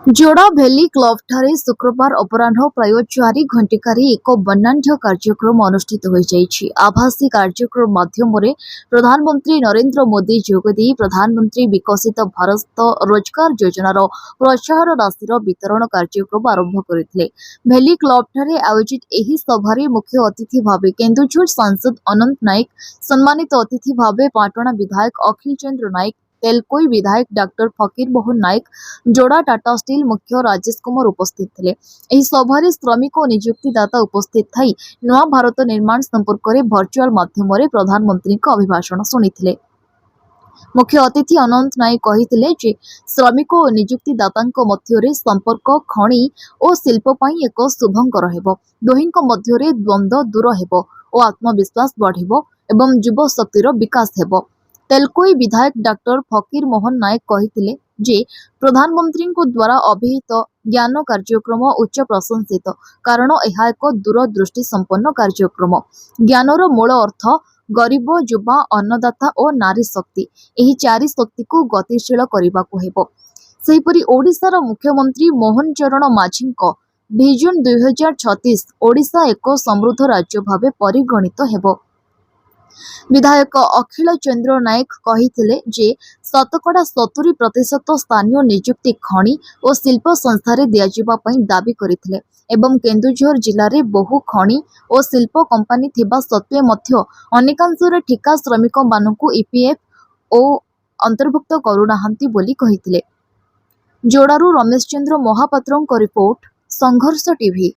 जोड़ा भैली क्लब ठारे शुक्रवार अपराह्न प्राय 4 घंटिकारी एक वर्णाढ्य कार्यक्रम अनुष्ठित हो जाइछि। आभासी कार्यक्रम माध्यम प्रधानमंत्री नरेंद्र मोदी जोगदे प्रधानमंत्री विकसित भारत रोजगार योजनार प्रोत्साहन राशि वितरण कार्यक्रम आरंभ करथिले। भैली क्लब ठारे आयोजित एही सभारे मुख्य अतिथि भावे केन्दुझर सांसद अनंत नायक, सम्मानित अतिथि भावे पाटणा विधायक अखिल चंद्र नायक, तेलकोई विधायक डॉक्टर फकीर मोहन नायक, जोड़ा टाटा स्टील मुख्य राजेश कुमार उपस्थित थे। एही सभारे श्रमिक और नियुक्तिदाता उपस्थित थई नवा भारत निर्माण संपर्क में भर्चुआल माध्यम प्रधानमंत्री अभिभाषण शुणिथिले। मुख्य अतिथि अनंत नायक कहिथिले जे श्रमिक और नियुक्तिदाता मध्य संपर्क खणी और शिल्प पई एक शुभंकर हेबो। दुहिंक मध्य द्वंद्व दूर हेबो और आत्मविश्वास बढ़िबो एवं युव शक्तिर विकास हेबो। तेलकोई विधायक डॉक्टर फकीर मोहन नायक कहिथिले जे प्रधानमंत्री द्वारा अभिहित ज्ञान कार्यक्रम उच्च प्रशंसित, कारण यह एक दूरदृष्टि संपन्न कार्यक्रम। ज्ञानर मूल अर्थ गरीब, युवा, अन्नदाता और नारी शक्ति, एही चारि शक्ति को गतिशील करबाकू हेबो। सेहिपरि ओडिशार मुख्यमंत्री मोहन चरण माझीଙ୍କ विजन 2036 ओडिशा एक समृद्ध राज्य भावे परिगणित हेबो। विधायक अखिल चंद्र नायक कहिथिले जे शतकड़ा 70% स्थानीय नियुक्ति खणी और शिल्प संस्थार दियाजिबा पई दाबी करथिले एवं केन्दुझर जिले में बहु खणी और शिल्प कंपानी थिबा सत्वे मध्य अनेकांशरे ठिका श्रमिक मानकु ईपीएफ ओ अंतर्भुक्त करूनाहांती बोली कहिथिले। जोड़ारू रमेश चंद्र महापात्रଙ୍କ रिपोर्ट, संघर्ष टीवी।